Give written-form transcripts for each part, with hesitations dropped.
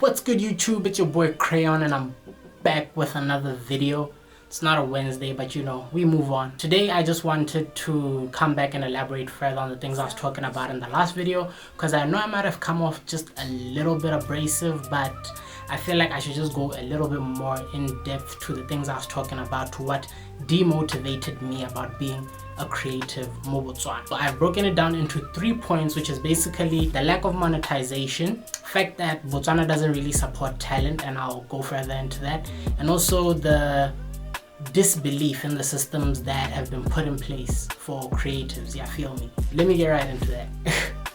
What's good, YouTube? It's your boy Crayon and I'm back with another video. It's not a Wednesday, but you know, we move on. Today I just wanted to come back and elaborate further on the things I was talking about in the last video, because I know I might have come off just a little bit abrasive, but I feel like I should just go a little bit more in depth to the things I was talking about, to what demotivated me about being a creative in Botswana. So I've broken it down into 3 points, which is basically the lack of monetization, fact that Botswana doesn't really support talent, and I'll go further into that, and also the disbelief in the systems that have been put in place for creatives. Yeah, feel me? Let me get right into that.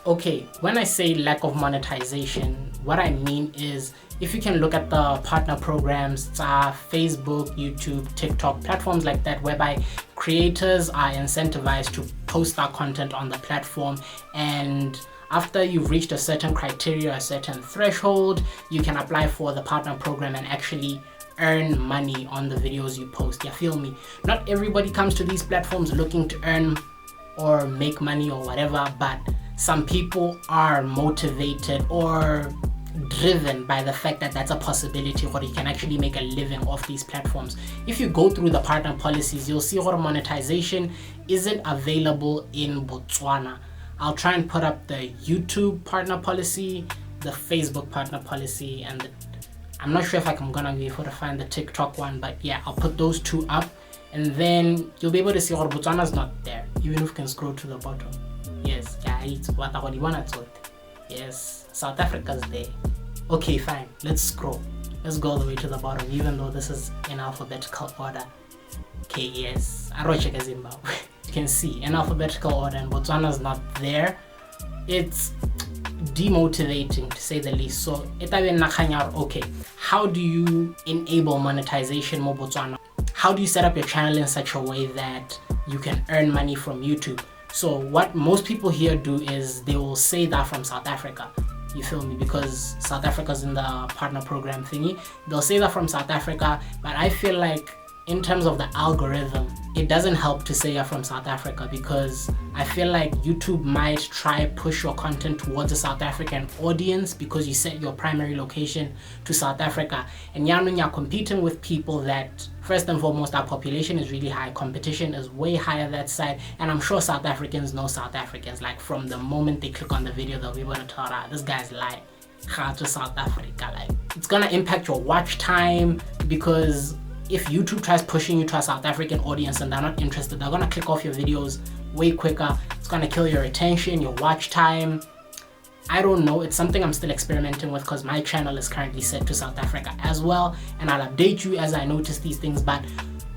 Okay, when I say lack of monetization, what I mean is, if you can look at the partner programs, Facebook, YouTube, TikTok, platforms like that, whereby creators are incentivized to post their content on the platform, and after you've reached a certain criteria, a certain threshold, you can apply for the partner program and actually earn money on the videos you post. You feel me? Not everybody comes to these platforms looking to earn or make money or whatever, but some people are motivated or driven by the fact that that's a possibility, or you can actually make a living off these platforms. If you go through the partner policies, you'll see what monetization isn't available in Botswana. I'll try and put up the YouTube partner policy, the Facebook partner policy, and I'm not sure if I'm gonna be able to find the TikTok one, but yeah, I'll put those two up, and then you'll be able to see what Botswana's not there, even if you can scroll to the bottom. Yes, guys, what I want to. Yes, South Africa's there. Okay, fine, let's scroll. Let's go all the way to the bottom, even though this is in alphabetical order. Okay, yes, Arocheka Zimbabwe. You can see in alphabetical order, and Botswana's not there. It's demotivating, to say the least. So, okay, how do you enable monetization in Botswana? How do you set up your channel in such a way that you can earn money from YouTube? So what most people here do is they will say that from South Africa. You feel me? Because South Africa's in the partner program thingy. They'll say that from South Africa, but I feel like in terms of the algorithm, it doesn't help to say you're from South Africa, because I feel like YouTube might try push your content towards a South African audience because you set your primary location to South Africa, and you're competing with people that, first and foremost, our population is really high, competition is way higher that side, and I'm sure South Africans know South Africans. Like, from the moment they click on the video, they'll be able to tell, this guy's lying. To South Africa, like, it's gonna impact your watch time, because if YouTube tries pushing you to a South African audience and they're not interested, they're gonna click off your videos way quicker. It's gonna kill your attention, your watch time. I don't know, it's something I'm still experimenting with, because my channel is currently set to South Africa as well, and I'll update you as I notice these things, but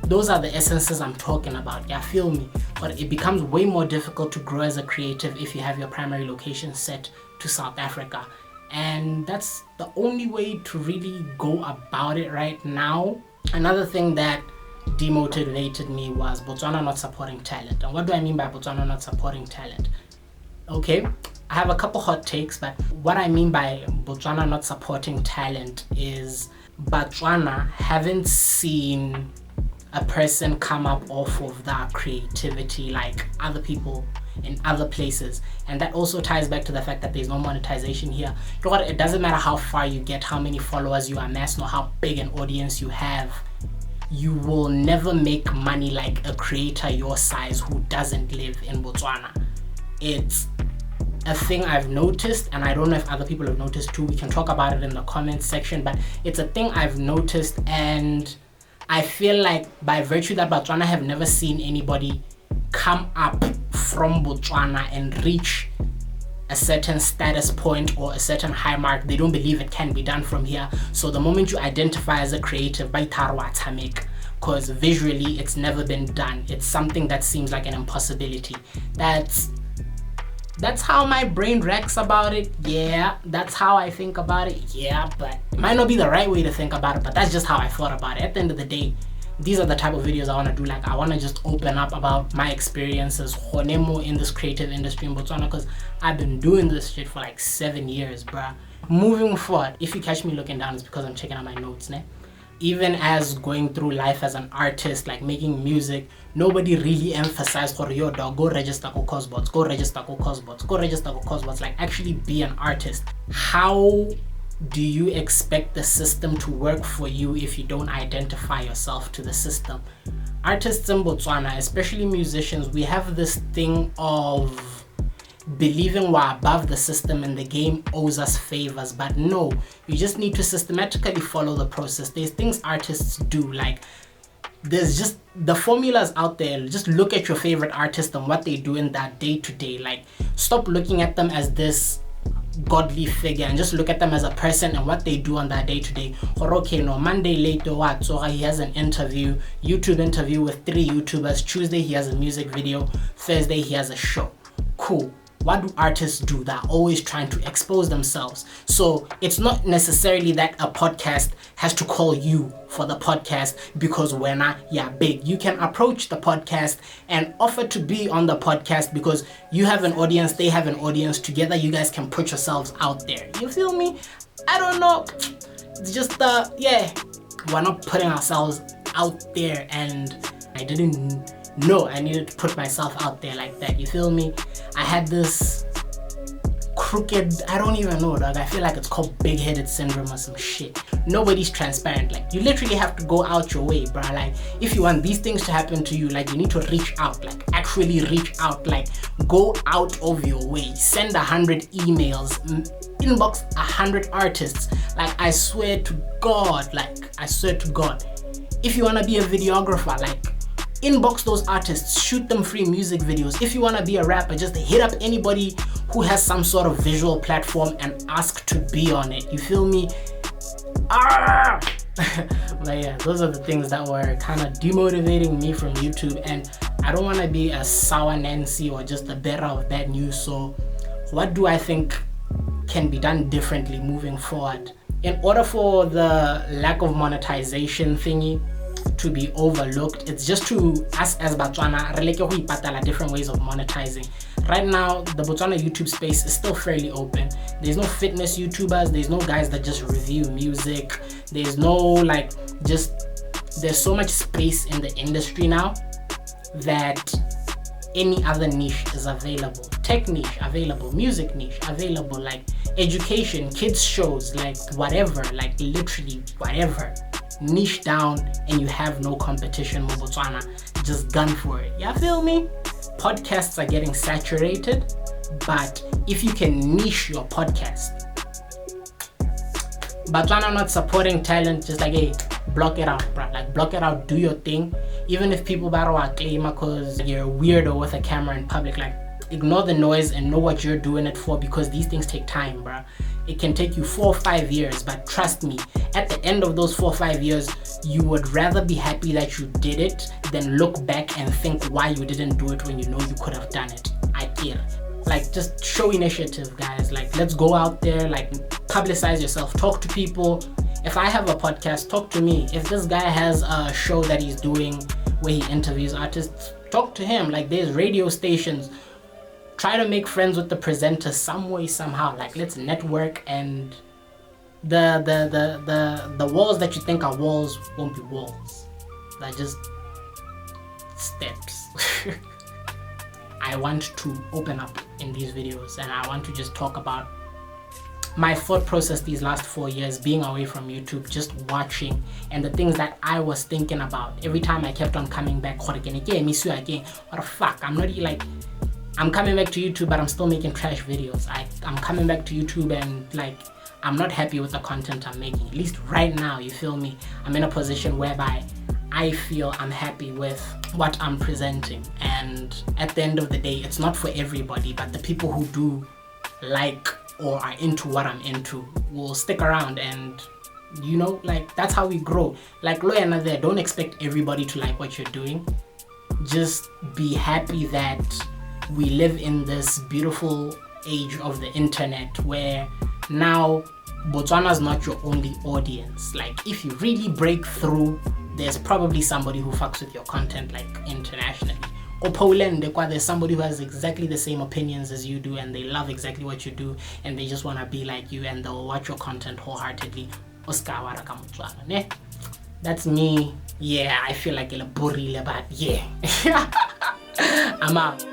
those are the essences I'm talking about. Yeah, feel me? But it becomes way more difficult to grow as a creative if you have your primary location set to South Africa, and that's the only way to really go about it right now. Another thing that demotivated me was Botswana not supporting talent. And what do I mean by Botswana not supporting talent? Okay, I have a couple hot takes, but what I mean by Botswana not supporting talent is Botswana haven't seen a person come up off of that creativity like other people in other places, and that also ties back to the fact that there's no monetization here. You know what? It doesn't matter how far you get, how many followers you amass, nor how big an audience you have, you will never make money like a creator your size who doesn't live in Botswana. It's a thing I've noticed, and I don't know if other people have noticed too. We can talk about it in the comments section, but it's a thing I've noticed, and I feel like by virtue that Botswana have never seen anybody come up from Botswana and reach a certain status point or a certain high mark, they don't believe it can be done from here. So the moment you identify as a creative, because visually it's never been done, it's something that seems like an impossibility. That's how my brain reacts about it. Yeah, that's how I think about it. Yeah, but it might not be the right way to think about it, but that's just how I thought about it. At the end of the day, these are the type of videos I want to do. Like, I want to just open up about my experiences in this creative industry in Botswana, because I've been doing this shit for like 7 years, bruh. Moving forward, if you catch me looking down, it's because I'm checking out my notes, ne? Even as going through life as an artist, like making music, nobody really emphasized for yo dog, go register for Cosbots, go register for Cosbots, go register for Cosbots, like actually be an artist. How do you expect the system to work for you if you don't identify yourself to the system? Artists in Botswana, especially musicians, we have this thing of believing we're above the system and the game owes us favors. But no, you just need to systematically follow the process. There's things artists do, like there's just the formulas out there. Just look at your favorite artist and what they do in that day to day. Like, stop looking at them as this godly figure and just look at them as a person and what they do on that day to day. Or okay, no, Monday later what? So he has an YouTube interview with 3 YouTubers. Tuesday he has a music video. Thursday he has a show. Cool. What do artists do? They're always trying to expose themselves. So it's not necessarily that a podcast has to call you for the podcast because we're not big. You can approach the podcast and offer to be on the podcast because you have an audience, they have an audience. Together you guys can put yourselves out there. You feel me? I don't know. It's just we're not putting ourselves out there, and I didn't know I needed to put myself out there like that. You feel me? I had this crooked, I don't even know, dog. I feel like it's called big-headed syndrome or some shit. Nobody's transparent. Like, you literally have to go out your way, bro. Like, if you want these things to happen to you, like, you need to reach out. Like, actually reach out. Like, go out of your way. Send 100 emails. Inbox 100 artists. Like, I swear to God. If you want to be a videographer, like, inbox those artists, shoot them free music videos. If you want to be a rapper, just hit up anybody who has some sort of visual platform and ask to be on it. You feel me? But yeah, those are the things that were kind of demotivating me from YouTube, and I don't want to be a sour Nancy or just the bearer of bad news. So what do I think can be done differently moving forward? In order for the lack of monetization thingy to be overlooked, it's just to us as Botswana releke different ways of monetizing. Right now, the Botswana YouTube space is still fairly open. There's no fitness YouTubers, there's no guys that just review music, there's no there's so much space in the industry now that any other niche is available. Tech niche available, music niche available, like education, kids shows, like whatever, like literally whatever. Niche down and you have no competition. Botswana, just gun for it. You feel me? Podcasts are getting saturated, but if you can niche your podcast, Botswana not supporting talent, just like, hey, block it out, bro. Like, block it out, do your thing. Even if people battle are claim because you're a weirdo with a camera in public, like, ignore the noise and know what you're doing it for, because these things take time, bro. It can take you 4 or 5 years, but trust me, at the end of those 4 or 5 years, you would rather be happy that you did it than look back and think why you didn't do it when you know you could have done it. I feel like, just show initiative, guys. Like, let's go out there, like, publicize yourself, talk to people. If I have a podcast, talk to me. If this guy has a show that he's doing where he interviews artists, talk to him. Like, there's radio stations. Try to make friends with the presenter some way, somehow. Like, let's network, and the walls that you think are walls won't be walls. They're just steps. I want to open up in these videos, and I want to just talk about my thought process these last 4 years being away from YouTube, just watching, and the things that I was thinking about. Every time I kept on coming back, what the fuck, I'm coming back to YouTube, but I'm still making trash videos. I'm coming back to YouTube and like, I'm not happy with the content I'm making. At least right now, you feel me? I'm in a position whereby I feel I'm happy with what I'm presenting. And at the end of the day, it's not for everybody, but the people who do like or are into what I'm into will stick around, and you know, like, that's how we grow. Like, Loyana there, don't expect everybody to like what you're doing. Just be happy that we live in this beautiful age of the internet where now Botswana is not your only audience. Like, if you really break through, there's probably somebody who fucks with your content, like, internationally. Or Poland, there's somebody who has exactly the same opinions as you do, and they love exactly what you do, and they just want to be like you, and they'll watch your content wholeheartedly. That's me. Yeah, I feel like a borile, but yeah. I'm out.